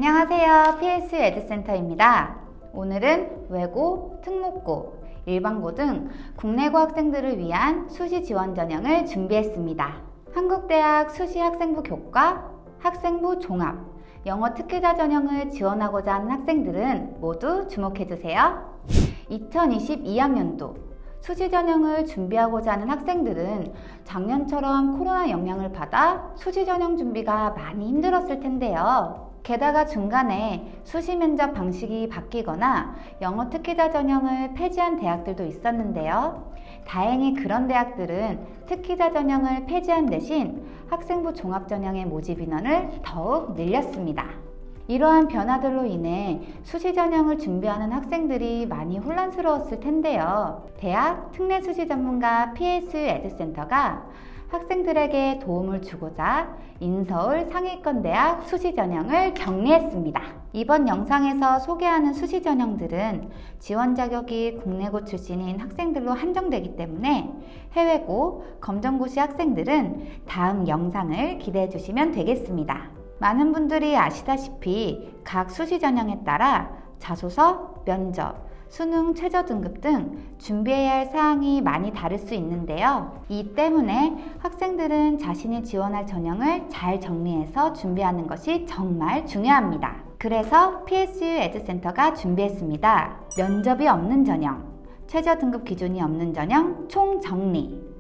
안녕하세요. PS 에듀센터입니다. 오늘은 외고, 특목고, 일반고 등 국내고 학생들을 위한 수시 지원 전형을 준비했습니다. 한국대학 수시학생부 교과, 학생부 종합, 영어 특기자 전형을 지원하고자 하는 학생들은 모두 주목해주세요. 2022학년도 수시 전형을 준비하고자 하는 학생들은 작년처럼 코로나 영향을 받아 수시 전형 준비가 많이 힘들었을 텐데요. 게다가 중간에 수시 면접 방식이 바뀌거나 영어 특기자 전형을 폐지한 대학들도 있었는데요. 다행히 그런 대학들은 특기자 전형을 폐지한 대신 학생부 종합 전형의 모집 인원을 더욱 늘렸습니다. 이러한 변화들로 인해 수시 전형을 준비하는 학생들이 많이 혼란스러웠을 텐데요. 대학 특례 수시 전문가 PS 에듀센터가 학생들에게 도움을 주고자 인서울 상위권 대학 수시 전형을 정리했습니다. 이번 영상에서 소개하는 수시 전형들은 지원 자격이 국내고 출신인 학생들로 한정되기 때문에 해외고, 검정고시 학생들은 다음 영상을 기대해 주시면 되겠습니다. 많은 분들이 아시다시피 각 수시 전형에 따라 자소서, 면접, 수능 최저 등급 등 준비해야 할 사항이 많이 다를 수 있는데요. 이 때문에 학생들은 자신이 지원할 전형을 잘 정리해서 준비하는 것이 정말 중요합니다. 그래서 PS 에듀센터가 준비했습니다. 면접이 없는 전형, 최저 등급 기준이 없는 전형 총정리.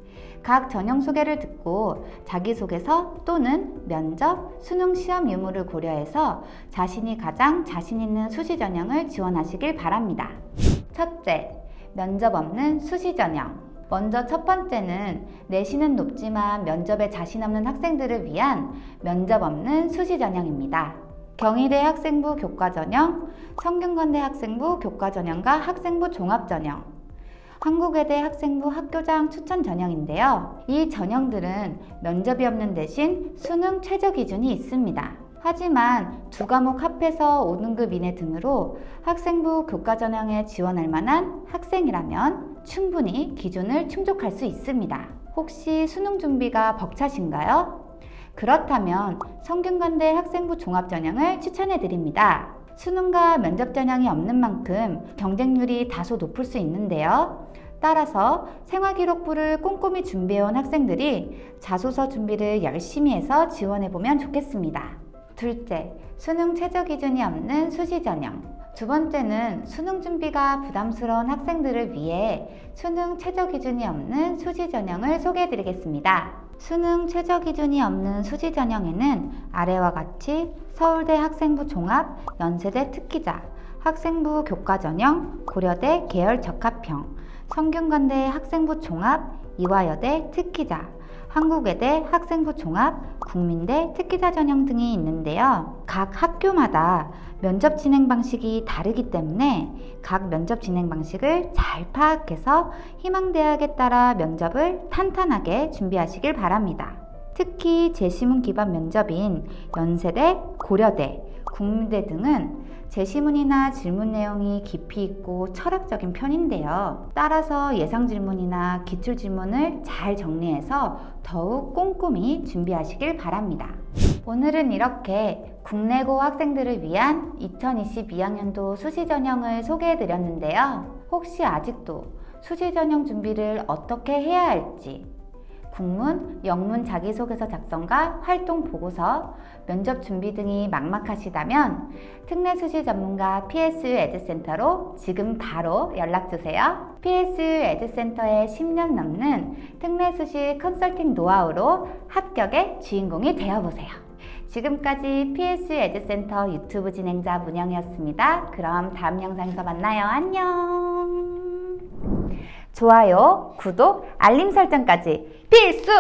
각 전형 소개를 듣고 자기소개서 또는 면접, 수능 시험 유무를 고려해서 자신이 가장 자신 있는 수시 전형을 지원하시길 바랍니다. 첫째, 면접 없는 수시 전형. 먼저 첫 번째는 내신은 높지만 면접에 자신 없는 학생들을 위한 면접 없는 수시 전형입니다. 경희대 학생부 교과 전형, 성균관대 학생부 교과 전형과 학생부 종합 전형, 한국외대 학생부 학교장 추천 전형인데요. 이 전형들은 면접이 없는 대신 수능 최저 기준이 있습니다. 하지만 두 과목 합해서 5등급 이내 등으로 학생부 교과 전형에 지원할 만한 학생이라면 충분히 기준을 충족할 수 있습니다. 혹시 수능 준비가 벅차신가요? 그렇다면 성균관대 학생부 종합 전형을 추천해 드립니다. 수능과 면접 전형이 없는 만큼 경쟁률이 다소 높을 수 있는데요. 따라서 생활기록부를 꼼꼼히 준비해온 학생들이 자소서 준비를 열심히 해서 지원해보면 좋겠습니다. 둘째, 수능 최저 기준이 없는 수시 전형. 두 번째는 수능 준비가 부담스러운 학생들을 위해 수능 최저 기준이 없는 수시 전형을 소개해드리겠습니다. 수능 최저 기준이 없는 수시 전형에는 아래와 같이 서울대 학생부 종합, 연세대 특기자, 학생부 교과 전형, 고려대 계열 적합형, 성균관대 학생부 종합, 이화여대 특기자, 한국외대 학생부 종합, 국민대 특기자 전형 등이 있는데요. 각 학교마다 면접 진행 방식이 다르기 때문에 각 면접 진행 방식을 잘 파악해서 희망대학에 따라 면접을 탄탄하게 준비하시길 바랍니다. 특히 제시문 기반 면접인 연세대, 고려대, 국민대 등은 제시문이나 질문 내용이 깊이 있고 철학적인 편인데요. 따라서 예상 질문이나 기출 질문을 잘 정리해서 더욱 꼼꼼히 준비하시길 바랍니다. 오늘은 이렇게 국내고 학생들을 위한 2022학년도 수시 전형을 소개해 드렸는데요. 혹시 아직도 수시 전형 준비를 어떻게 해야 할지, 국문, 영문 자기소개서 작성과 활동 보고서, 면접 준비 등이 막막하시다면 특례수시 전문가 PS 에듀센터로 지금 바로 연락주세요. PS 에듀센터의 10년 넘는 특례수시 컨설팅 노하우로 합격의 주인공이 되어보세요. 지금까지 PS 에듀센터 유튜브 진행자 문영이었습니다. 그럼 다음 영상에서 만나요. 안녕. 좋아요, 구독, 알림 설정까지 필수!